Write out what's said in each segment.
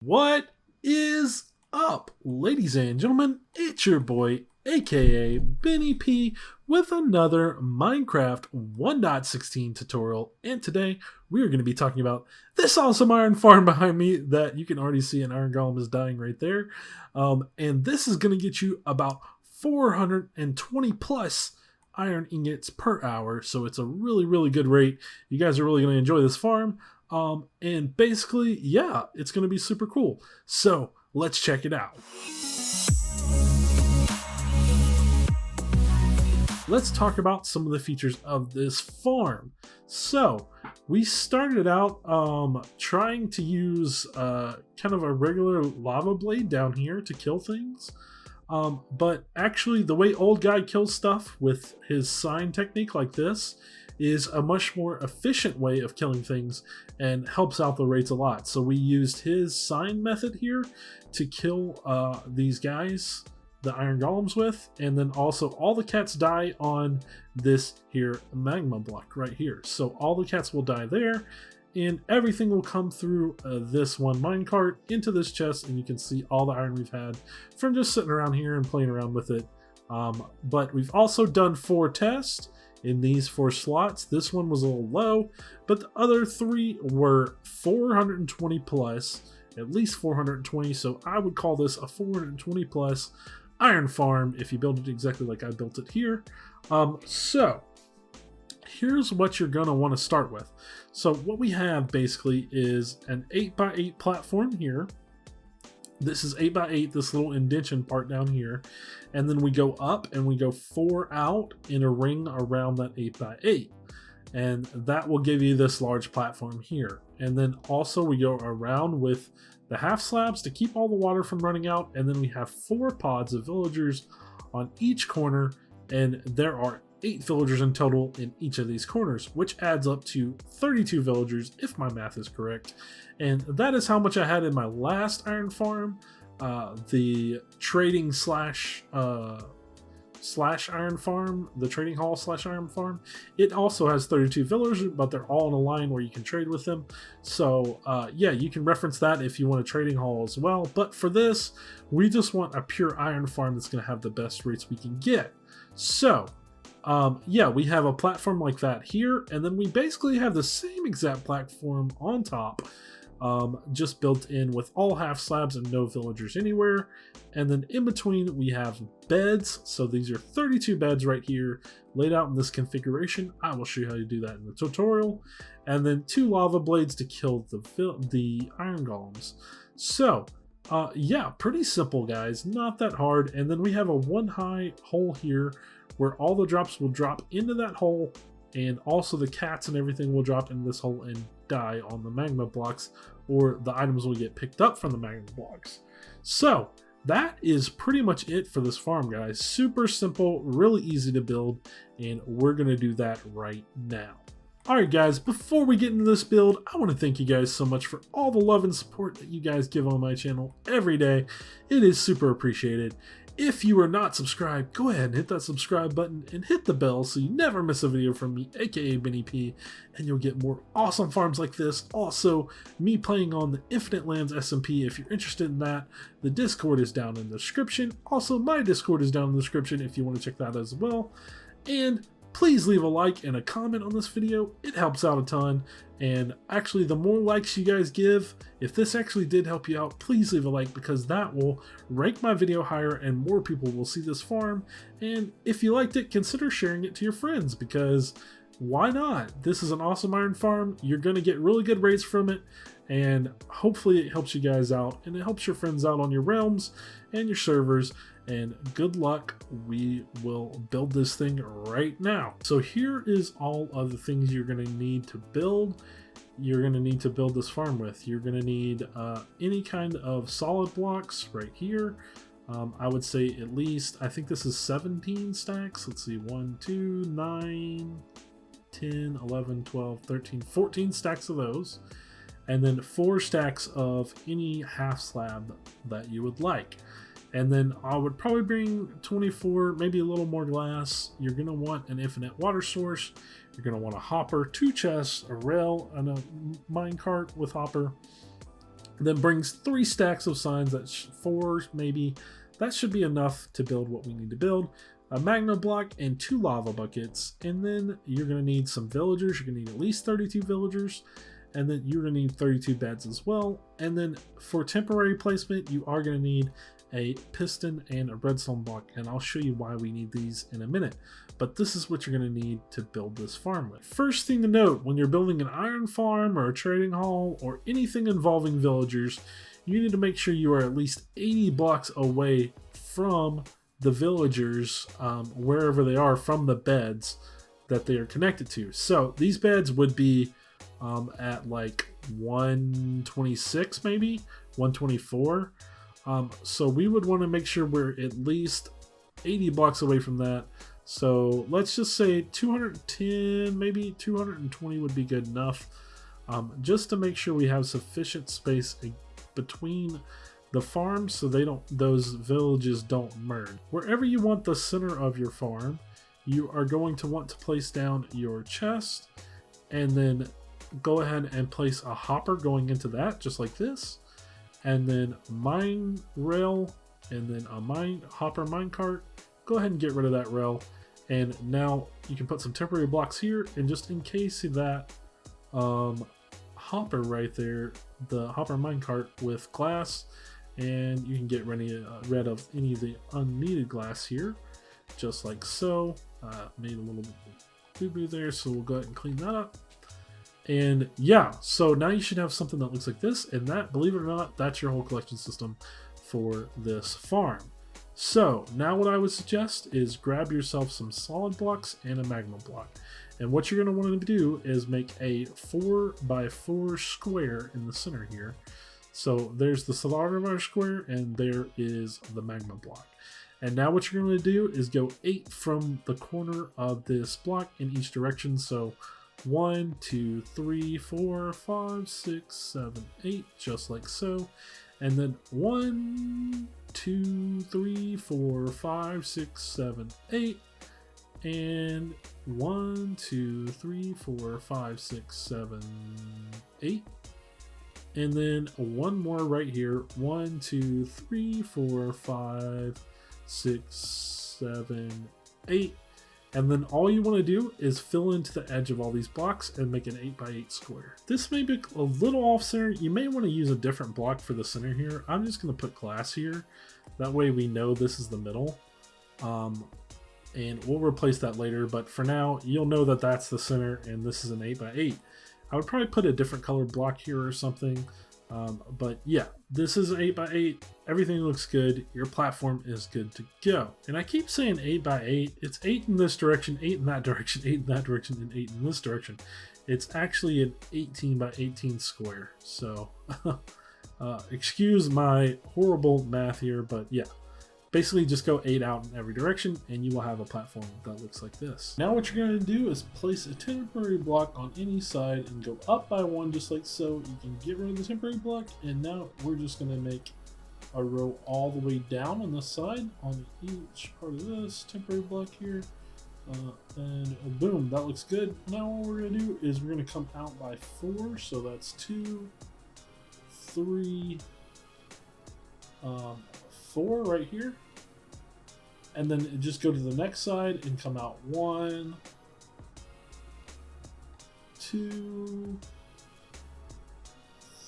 What is up, ladies and gentlemen? It's your boy, aka Benny P, with another Minecraft 1.16 tutorial. And today we are going to be talking about this awesome iron farm behind me that you can already see an iron golem is dying right there. And this is going to get you about 420 plus iron ingots per hour. So it's a really good rate. You guys are really going to enjoy this farm. And basically, yeah, it's going to be super cool. So let's check it out. Let's talk about some of the features of this farm. So we started out trying to use kind of a regular lava blade down here to kill things. But actually the way old guy kills stuff with his sign technique like this is a much more efficient way of killing things and helps out the rates a lot. So we used his sign method here to kill these guys, the iron golems with, and then also all the cats die on this here magma block right here. So all the cats will die there, and everything will come through this one minecart into this chest, and you can see all the iron we've had from just sitting around here and playing around with it. But we've also done 4 tests in these 4 slots. This one was a little low, but the other 3 were 420 plus, at least 420, so I would call this a 420 plus iron farm if you build it exactly like I built it here. So here's what you're gonna want to start with. So what we have basically is an 8x8 platform here. This is 8x8, this little indentation part down here, and then we go up and we go 4 out in a ring around that 8x8, and that will give you this large platform here. And then also we go around with the half slabs to keep all the water from running out, and then we have 4 pods of villagers on each corner, and there are 8 villagers in total in each of these corners, which adds up to 32 villagers if my math is correct. And that is how much I had in my last iron farm, the trading slash iron farm, the trading hall slash iron farm. It also has 32 villagers, but they're all in a line where you can trade with them. So yeah, you can reference that if you want a trading hall as well. But for this, we just want a pure iron farm that's going to have the best rates we can get. So yeah, we have a platform like that here, and then we basically have the same exact platform on top, just built in with all half slabs and no villagers anywhere. And then in between we have beds. So these are 32 beds right here laid out in this configuration. I will show you how to do that in the tutorial. And then 2 lava blades to kill the iron golems. So yeah, pretty simple, guys, not that hard. And then we have a 1 high hole here where all the drops will drop into that hole, and also the cats and everything will drop in this hole and die on the magma blocks, or the items will get picked up from the magma blocks. So that is pretty much it for this farm, guys. Super simple, really easy to build, and we're gonna do that right now. Alright guys, before we get into this build, I want to thank you guys so much for all the love and support that you guys give on my channel every day. It is super appreciated. If you are not subscribed, go ahead and hit that subscribe button and hit the bell so you never miss a video from me, aka Benny P, and you'll get more awesome farms like this. Also, me playing on the Infinite Lands SMP. If you're interested in that, the Discord is down in the description. Also, my Discord is down in the description if you want to check that as well. And please leave a like and a comment on this video. It helps out a ton. And actually, the more likes you guys give, if this actually did help you out, please leave a like, because that will rank my video higher and more people will see this farm. And if you liked it, consider sharing it to your friends, because why not? This is an awesome iron farm. You're going to get really good rates from it, and hopefully it helps you guys out and it helps your friends out on your realms and your servers. And good luck. We will build this thing right now. So here is all of the things you're going to need to build. You're going to need to build this farm with. You're going to need any kind of solid blocks right here. I would say at least, I think this is 17 stacks. Let's see, 1, 2, 9, 10, 11, 12, 13, 14 stacks of those. And then 4 stacks of any half slab that you would like. And then I would probably bring 24, maybe a little more glass. You're going to want an infinite water source. You're going to want a hopper, 2 chests, a rail, and a minecart with hopper. Then brings 3 stacks of signs, that's 4 maybe. That should be enough to build what we need to build. A magma block and 2 lava buckets. And then you're going to need some villagers. You're going to need at least 32 villagers. And then you're going to need 32 beds as well. And then for temporary placement, you are going to need a piston and a redstone block. And I'll show you why we need these in a minute. But this is what you're going to need to build this farm with. First thing to note, when you're building an iron farm or a trading hall or anything involving villagers, you need to make sure you are at least 80 blocks away from the villagers, wherever they are, from the beds that they are connected to. So these beds would be at like 126, maybe 124. So we would want to make sure we're at least 80 blocks away from that. So let's just say 210, maybe 220 would be good enough, just to make sure we have sufficient space between the farms so those villages don't merge. Wherever you want the center of your farm, you are going to want to place down your chest, and then go ahead and place a hopper going into that, just like this, and then mine rail, and then a hopper minecart. Go ahead and get rid of that rail. And now you can put some temporary blocks here, and just encase that hopper right there, the hopper minecart, with glass, and you can get rid of any of the unneeded glass here, just like so. Made a little boo-boo there, so we'll go ahead and clean that up. And yeah, so now you should have something that looks like this, and that, believe it or not, that's your whole collection system for this farm. So now what I would suggest is grab yourself some solid blocks and a magma block. And what you're going to want to do is make a 4x4 square in the center here. So there's the solid square, and there is the magma block. And now what you're going to do is go 8 from the corner of this block in each direction. So 1, 2, 3, 4, 5, 6, 7, 8, just like so. And then 1, 2, 3, 4, 5, 6, 7, 8. And 1, 2, 3, 4, 5, 6, 7, 8. And then one more right here. 1, 2, 3, 4, 5, 6, 7, 8. And then all you want to do is fill into the edge of all these blocks and make an 8x8 square. This may be a little off center. You may want to use a different block for the center here. I'm just going to put glass here. That way we know this is the middle. And we'll replace that later. But for now, you'll know that that's the center and this is an 8x8. I would probably put a different colored block here or something. But yeah, this is 8x8. Everything looks good. Your platform is good to go. And I keep saying 8x8. It's 8 in this direction, 8 in that direction, 8 in that direction, and 8 in this direction. It's actually an 18x18 square. So excuse my horrible math here, but yeah. Basically just go 8 out in every direction and you will have a platform that looks like this. Now what you're going to do is place a temporary block on any side and go up by 1 just like so. You can get rid of the temporary block, and now we're just going to make a row all the way down on the side on each part of this temporary block here. And boom, that looks good. Now what we're going to do is we're going to come out by 4. So that's 2, 3, 4 right here, and then just go to the next side and come out 1, 2,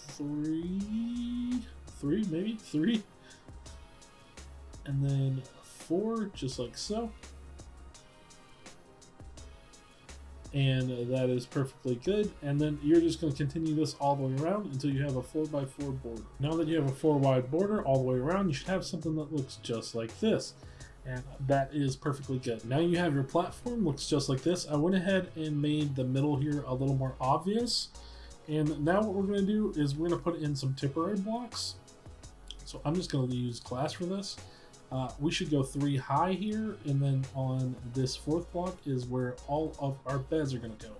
3, maybe 3, and then 4, just like so. And that is perfectly good. And then you're just going to continue this all the way around until you have a 4x4 border. Now that you have a 4 wide border all the way around, you should have something that looks just like this. And that is perfectly good. Now you have your platform, looks just like this. I went ahead and made the middle here a little more obvious. And now what we're going to do is we're going to put in some temporary blocks. So I'm just going to use glass for this. We should go 3 high here, and then on this 4th block is where all of our beds are going to go.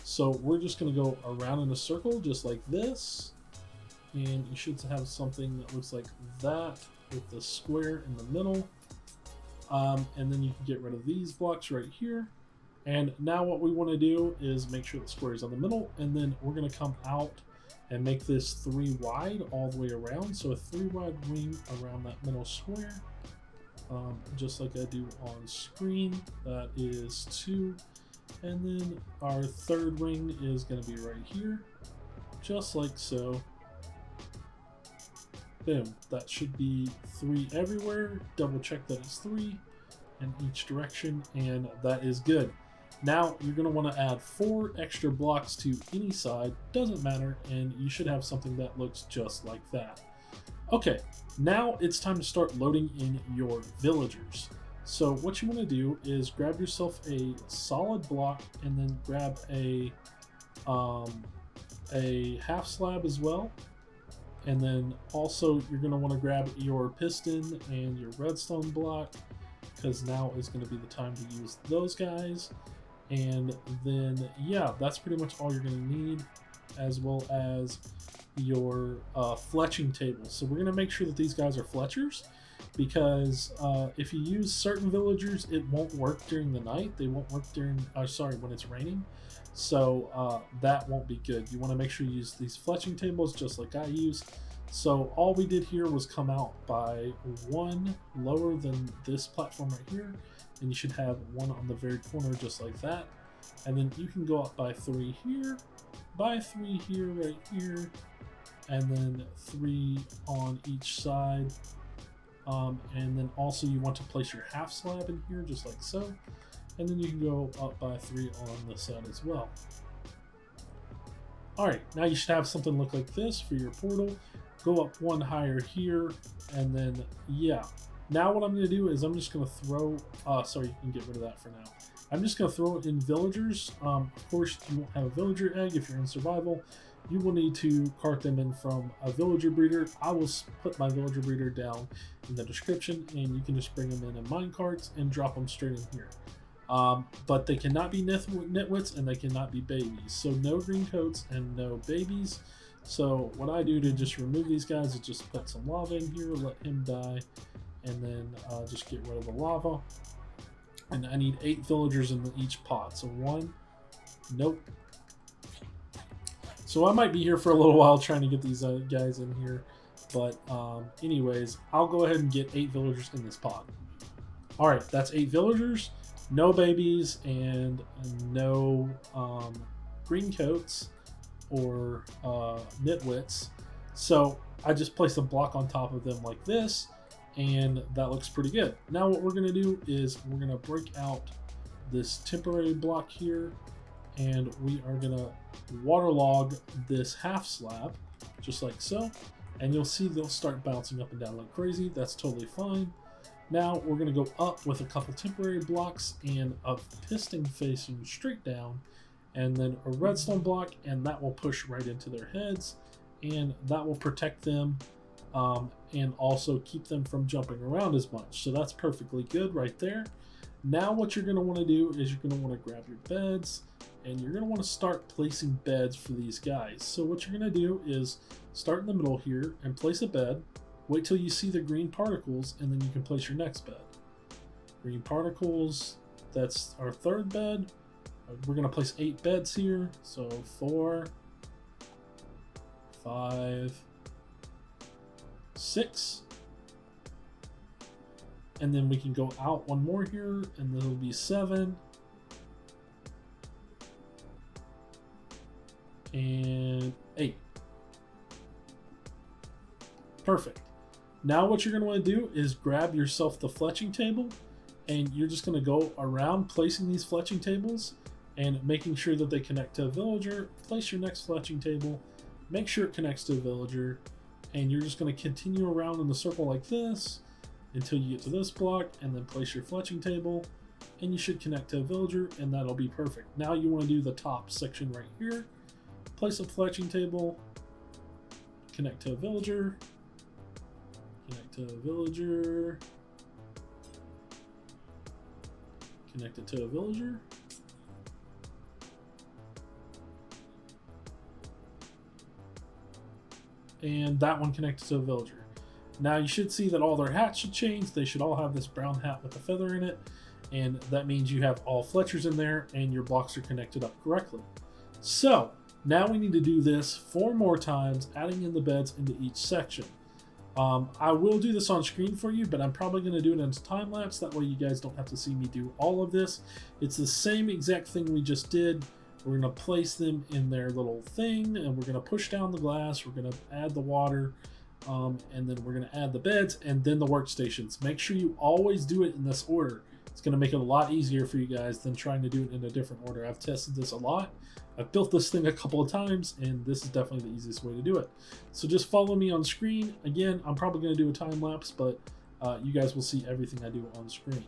So we're just going to go around in a circle just like this, and you should have something that looks like that with the square in the middle. And then you can get rid of these blocks right here. And now what we want to do is make sure the square is on the middle, and then we're going to come out and make this 3 wide all the way around. So a 3 wide ring around that middle square, just like I do on screen. That is 2. And then our third ring is going to be right here, just like so. Boom. That should be 3 everywhere. Double check that it's 3 in each direction, and that is good. Now you're going to want to add 4 extra blocks to any side, doesn't matter, and you should have something that looks just like that. Okay, now it's time to start loading in your villagers. So what you want to do is grab yourself a solid block and then grab a half slab as well. And then also you're going to want to grab your piston and your redstone block, because now is going to be the time to use those guys. And then, yeah, that's pretty much all you're going to need, as well as your fletching table. So we're going to make sure that these guys are fletchers, because if you use certain villagers, it won't work during the night. They won't work during, when it's raining. So that won't be good. You want to make sure you use these fletching tables just like I use. So all we did here was come out by 1 lower than this platform right here, and you should have 1 on the very corner just like that. And then you can go up by 3 here, by 3 here, right here, and then 3 on each side. And then also you want to place your half slab in here just like so, and then you can go up by 3 on this side as well. Alright, now you should have something look like this for your portal. Go up 1 higher here, and then, yeah. Now what I'm going to do is I'm just going to throw, sorry, you can get rid of that for now. I'm just going to throw in villagers. Of course, you won't have a villager egg if you're in survival. You will need to cart them in from a villager breeder. I will put my villager breeder down in the description, and you can just bring them in mine carts and drop them straight in here. But they cannot be nitwits, and they cannot be babies. So no green coats and no babies. So what I do to just remove these guys is just put some lava in here, let him die, and then just get rid of the lava. And I need 8 villagers in each pot. So 1, nope. So I might be here for a little while trying to get these guys in here. But anyways, I'll go ahead and get 8 villagers in this pot. Alright, that's 8 villagers, no babies, and no green coats or nitwits. So I just place a block on top of them like this, and that looks pretty good. Now what we're going to do is we're going to break out this temporary block here, and we are going to waterlog this half slab just like so, and you'll see they'll start bouncing up and down like crazy. That's totally fine. Now we're going to go up with a couple temporary blocks and a piston facing straight down, and then a redstone block, and that will push right into their heads, and that will protect them and also keep them from jumping around as much. So that's perfectly good right there. Now what you're going to want to do is you're going to want to grab your beds, and you're going to want to start placing beds for these guys. So what you're going to do is start in the middle here and place a bed. Wait till you see the green particles, and then you can place your next bed. Green particles, that's our third bed. We're going to place 8 beds here. So 4, 5, 6. And then we can go out 1 more here, and then it'll be 7. And 8. Perfect. Now what you're going to want to do is grab yourself the fletching table, and you're just going to go around placing these fletching tables and making sure that they connect to a villager. Place your next fletching table, make sure it connects to a villager, and you're just going to continue around in the circle like this until you get to this block, and then place your fletching table, and you should connect to a villager, and that'll be perfect. Now you want to do the top section right here. Place a fletching table, connect to a villager, connect to a villager, connect it to a villager, and that one connected to a villager. Now you should see that all their hats should change. They should all have this brown hat with a feather in it, and that means you have all Fletchers in there and your blocks are connected up correctly. So Now we need to do this 4 more times, adding in the beds into each section. I will do this on screen for you, but I'm probably going to do it in time lapse. That way you guys don't have to see me do all of this. It's the same exact thing we just did. We're going to place them in their little thing, and we're going to push down the glass. We're going to add the water, and then we're going to add the beds, and then the workstations. Make sure you always do it in this order. It's going to make it a lot easier for you guys than trying to do it in a different order. I've tested this a lot. I've built this thing a couple of times, and this is definitely the easiest way to do it. So just follow me on screen. Again, I'm probably going to do a time lapse, but you guys will see everything I do on screen.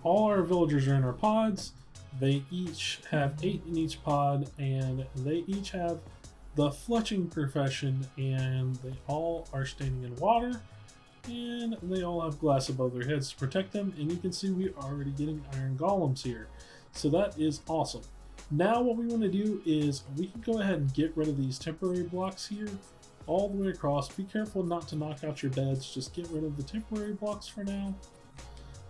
All our villagers are in our pods. They each have 8 in each pod, and they each have the fletching profession, and they all are standing in water, and they all have glass above their heads to protect them. And you can see we're already getting iron golems here, so that is awesome. Now what we want to do is we can go ahead and get rid of these temporary blocks here all the way across. Be careful not to knock out your beds. Just get rid of the temporary blocks for now.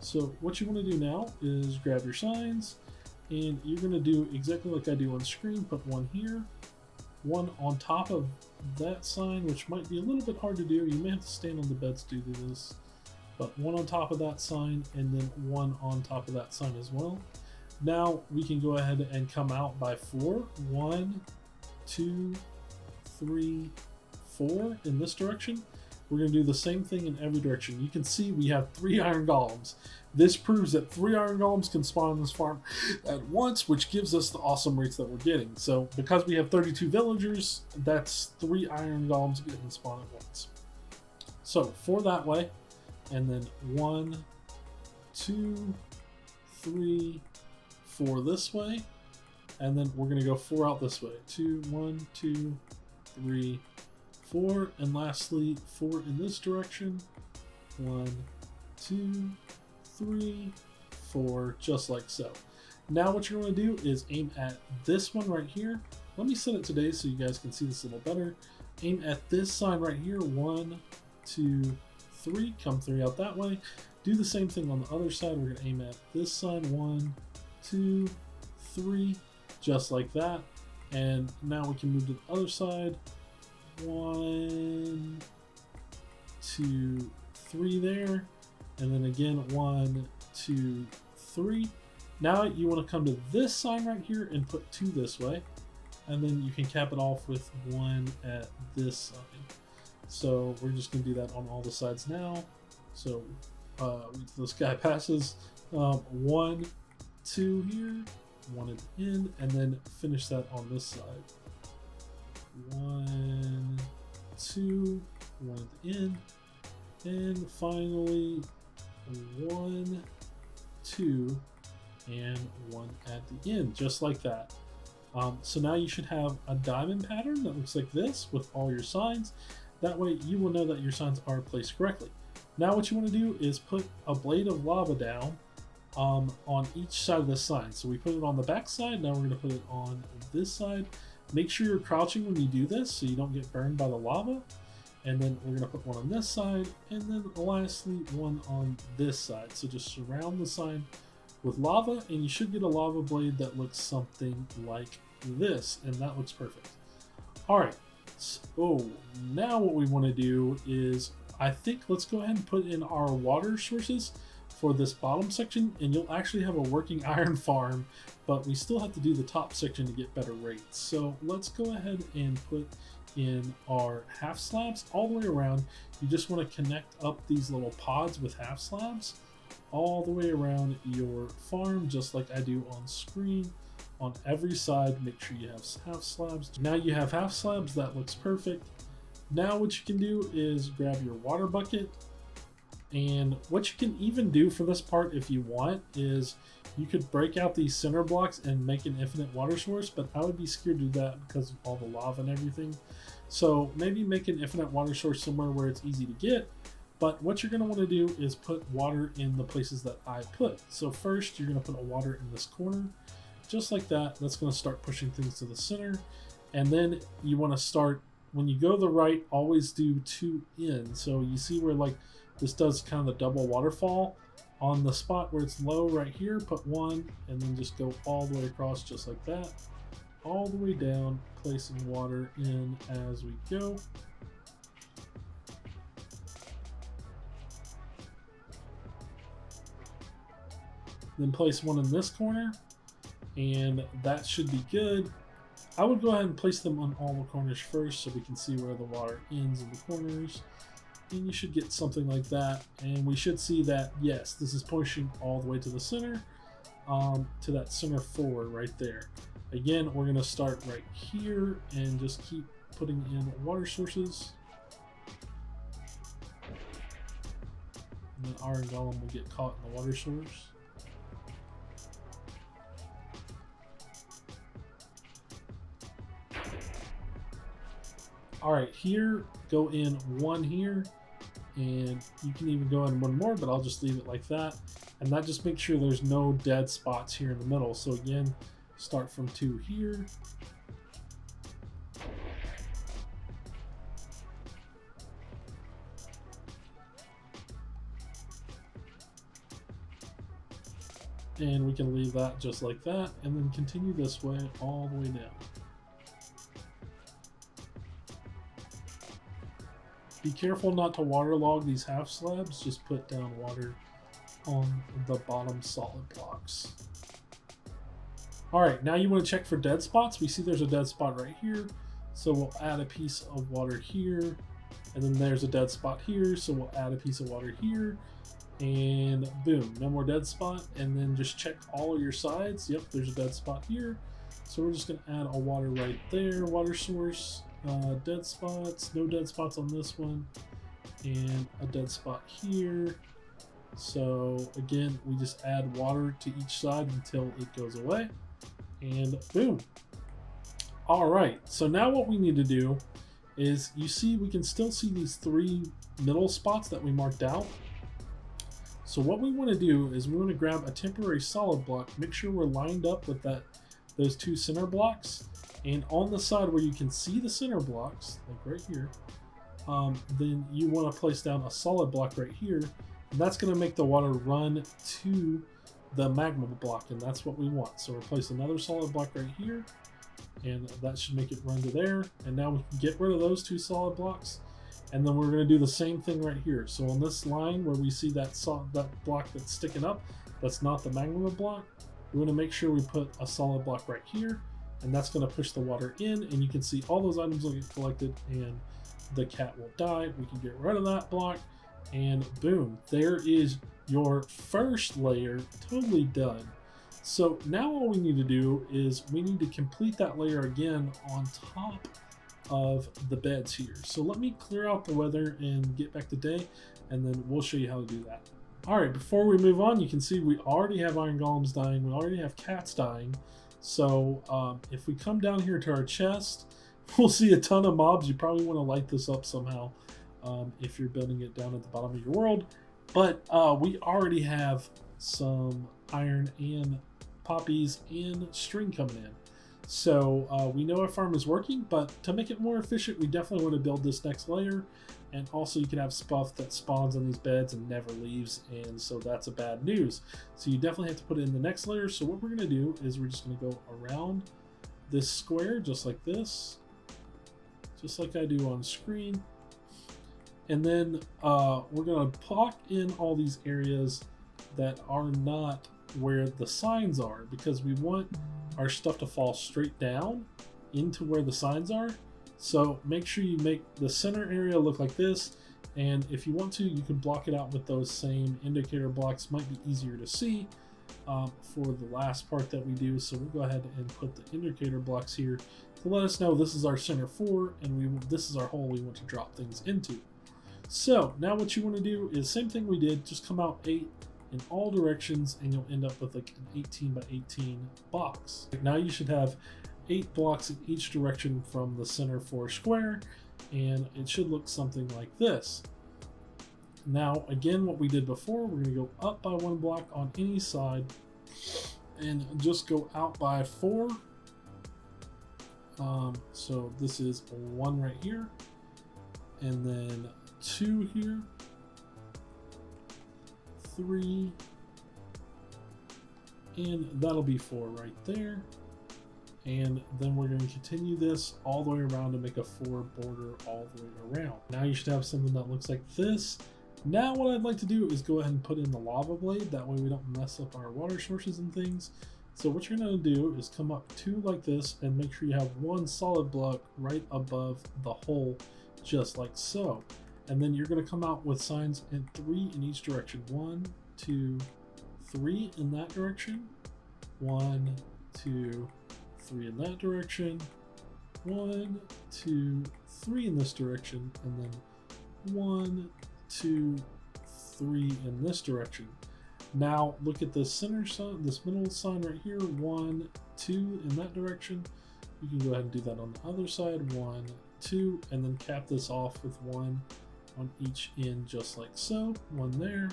So what you want to do now is grab your signs, and you're going to do exactly like I do on screen. Put one here, one on top of that sign, which might be a little bit hard to do. You may have to stand on the beds to do this, but one on top of that sign, and then one on top of that sign as well. Now we can go ahead and come out by 4. 1, 2, 3, 4 in this direction. We're going to do the same thing in every direction. You can see we have 3 iron golems. This proves that 3 iron golems can spawn on this farm at once, which gives us the awesome rates that we're getting. So because we have 32 villagers, that's 3 iron golems getting spawned at once. So 4 that way, and then 1, 2, 3, 4 this way, and then we're going to go 4 out this way. 1, 2, 3, 4, and lastly 4 in this direction. 1, 2, 3, 4, just like so. Now what you're going to do is aim at this one right here. Let me set it today so you guys can see this a little better. Aim at this sign right here. 1, 2, 3. Come 3 out that way. Do the same thing on the other side. We're going to aim at this side. 1, 2, 3. Just like that. And now we can move to the other side. 1, 2, 3 there. And then again, 1, 2, 3. Now you want to come to this sign right here and put 2 this way. And then you can cap it off with 1 at this side. So we're just going to do that on all the sides now. So this guy passes 1, 2 here, 1 at the end, and then finish that on this side. 1, 2, 1 at the end, and finally 1, 2, and 1 at the end, just like that. So now you should have a diamond pattern that looks like this with all your signs. That way you will know that your signs are placed correctly. Now what you want to do is put a blade of lava down on each side of the sign. So we put it on the back side, now we're going to put it on this side. Make sure you're crouching when you do this so you don't get burned by the lava. And then we're going to put one on this side, and then lastly one on this side. So just surround the sign with lava, and you should get a lava blade that looks something like this, and that looks perfect. Alright, so now what we want to do is, I think let's go ahead and put in our water sources for this bottom section, and you'll actually have a working iron farm, but we still have to do the top section to get better rates. So let's go ahead and put in our half slabs all the way around. You just want to connect up these little pods with half slabs all the way around your farm, just like I do on screen. On every side, make sure you have half slabs. Now you have half slabs, that looks perfect. Now what you can do is grab your water bucket, and what you can even do for this part if you want is you could break out these center blocks and make an infinite water source, but I would be scared to do that because of all the lava and everything. So maybe make an infinite water source somewhere where it's easy to get. But what you're going to want to do is put water in the places that I put. So first you're going to put a water in this corner, just like that. That's going to start pushing things to the center. And then you want to start, when you go to the right, always do 2 in. So you see where like this does kind of the double waterfall. On the spot where it's low right here, put 1, and then just go all the way across just like that. All the way down, placing water in as we go. Then place 1 in this corner, and that should be good. I would go ahead and place them on all the corners first so we can see where the water ends in the corners. And you should get something like that, and we should see that yes, this is pushing all the way to the center, to that center 4 right there. Again, we're going to start right here and just keep putting in water sources, and then iron golem will get caught in the water source. Alright, here, go in 1 here, and you can even go in 1 more, but I'll just leave it like that. And that just makes sure there's no dead spots here in the middle. So again, start from 2 here. And we can leave that just like that, and then continue this way all the way down. Be careful not to waterlog these half slabs, just put down water on the bottom solid blocks. Alright, now you want to check for dead spots. We see there's a dead spot right here, so we'll add a piece of water here, and then there's a dead spot here, so we'll add a piece of water here, and boom, no more dead spot. And then just check all of your sides. Yep, there's a dead spot here, so we're just going to add a water right there, water source. Dead spots, no dead spots on this one, and a dead spot here. So again, we just add water to each side until it goes away, and boom. All right, so now what we need to do is, you see we can still see these 3 middle spots that we marked out. So what we want to do is we want to grab a temporary solid block, make sure we're lined up with those 2 center blocks. And on the side where you can see the center blocks, like right here, then you want to place down a solid block right here. And that's going to make the water run to the magma block, and that's what we want. So we'll place another solid block right here, and that should make it run to there. And now we can get rid of those two solid blocks, and then we're going to do the same thing right here. So on this line where we see that block that's sticking up, that's not the magma block, we want to make sure we put a solid block right here, and that's going to push the water in, and you can see all those items will get collected and the cat will die. We can get rid of that block, and boom, there is your first layer totally done. So now all we need to do is we need to complete that layer again on top of the beds here. So let me clear out the weather and get back to day, and then we'll show you how to do that. All right, before we move on, you can see we already have iron golems dying. We already have cats dying. So if we come down here to our chest, we'll see a ton of mobs. You probably want to light this up somehow if you're building it down at the bottom of your world. But we already have some iron and poppies and string coming in. So we know our farm is working, but to make it more efficient, we definitely want to build this next layer. And also you can have stuff that spawns on these beds and never leaves, and so that's a bad news. So you definitely have to put it in the next layer. So what we're going to do is we're just going to go around this square just like this, just like I do on screen. And then we're going to block in all these areas that are not where the signs are, because we want our stuff to fall straight down into where the signs are. So make sure you make the center area look like this, and if you want to, you can block it out with those same indicator blocks. Might be easier to see for the last part that we do. So we'll go ahead and put the indicator blocks here to let us know this is our center 4, and this is our hole we want to drop things into. So now what you want to do is same thing we did, just come out 8 in all directions, and you'll end up with like an 18 by 18 box. Now you should have 8 blocks in each direction from the center 4 square, and it should look something like this. Now again, what we did before, we're going to go up by 1 block on any side and just go out by 4. So this is 1 right here, and then 2 here, 3, and that'll be 4 right there. And then we're going to continue this all the way around to make a 4 border all the way around. Now you should have something that looks like this. Now what I'd like to do is go ahead and put in the lava blade, that way we don't mess up our water sources and things. So what you're going to do is come up 2 like this, and make sure you have 1 solid block right above the hole, just like so. And then you're going to come out with signs in 3 in each direction. 1, 2, 3 in that direction. 1, 2, 3 in that direction. 1, 2, 3 in this direction, and then 1, 2, 3 in this direction. Now look at the center sign, this middle sign right here. 1, 2 in that direction. You can go ahead and do that on the other side. 1, 2, and then cap this off with 1 on each end, just like so. 1 there,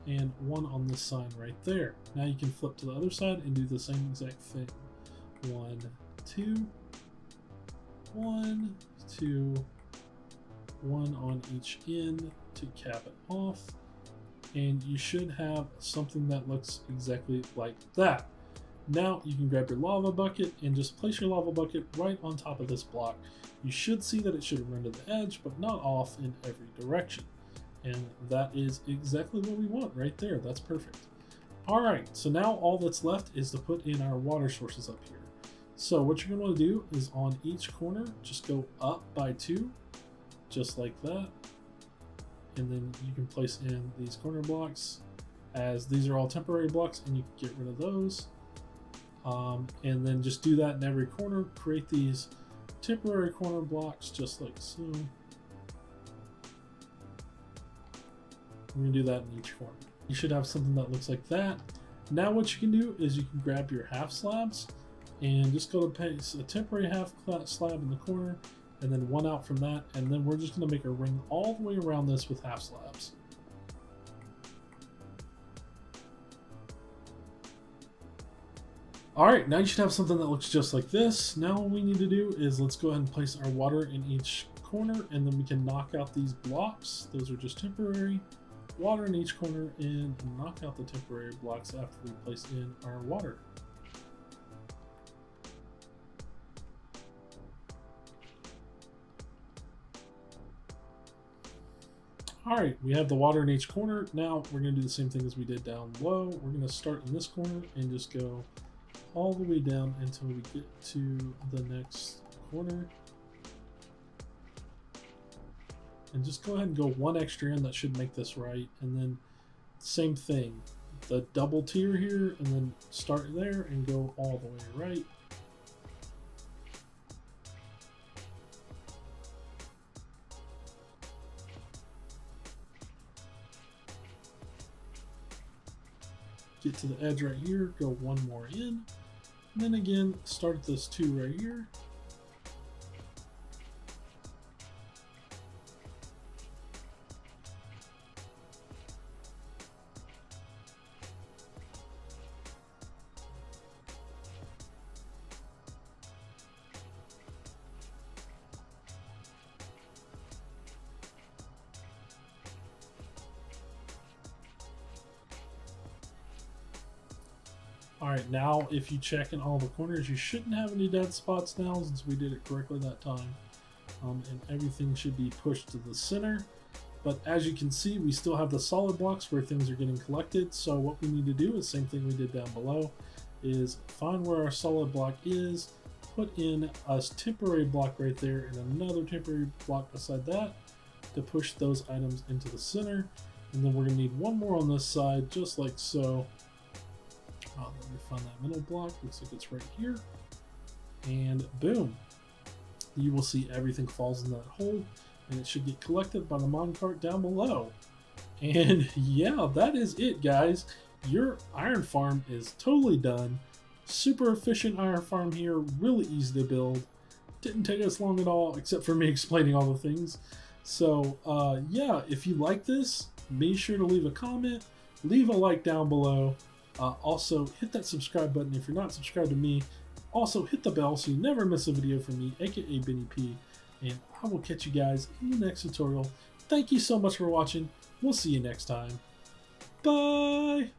and 1 on this sign right there. Now you can flip to the other side and do the same exact thing. 1, 2, 1, 2, 1 on each end to cap it off, and you should have something that looks exactly like that. Now you can grab your lava bucket and just place your lava bucket right on top of this block. You should see that it should run to the edge, but not off in every direction. And that is exactly what we want right there. That's perfect. All right, so now all that's left is to put in our water sources up here. So what you're going to want to do is on each corner, just go up by 2, just like that. And then you can place in these corner blocks, as these are all temporary blocks, and you can get rid of those. And then just do that in every corner. Create these temporary corner blocks just like so. We're going to do that in each corner. You should have something that looks like that. Now what you can do is you can grab your half slabs and just go to place a temporary half slab in the corner, and then 1 out from that, and then we're just going to make a ring all the way around this with half slabs. Alright, now you should have something that looks just like this. Now what we need to do is let's go ahead and place our water in each corner, and then we can knock out these blocks. Those are just temporary. Water in each corner, and knock out the temporary blocks after we place in our water. Alright, we have the water in each corner. Now we're going to do the same thing as we did down low. We're going to start in this corner and just go all the way down until we get to the next corner. And just go ahead and go one extra in. That should make this right. And then same thing, the double tier here, and then start there and go all the way right. Get to the edge right here, go one more in, and then again start this two right here. Alright, now if you check in all the corners, you shouldn't have any dead spots now since we did it correctly that time. And everything should be pushed to the center. But as you can see, we still have the solid blocks where things are getting collected. So what we need to do is same thing we did down below, is find where our solid block is, put in a temporary block right there and another temporary block beside that to push those items into the center. And then we're going to need one more on this side, just like so. Let me find that middle block. Looks like it's right here. And boom. You will see everything falls in that hole, and it should get collected by the minecart down below. And yeah, that is it, guys. Your iron farm is totally done. Super efficient iron farm here. Really easy to build. Didn't take us long at all, except for me explaining all the things. So yeah, if you like this, be sure to leave a comment. Leave a like down below. Also, hit that subscribe button if you're not subscribed to me. Also, hit the bell so you never miss a video from me, aka Benny P. And I will catch you guys in the next tutorial. Thank you so much for watching. We'll see you next time. Bye!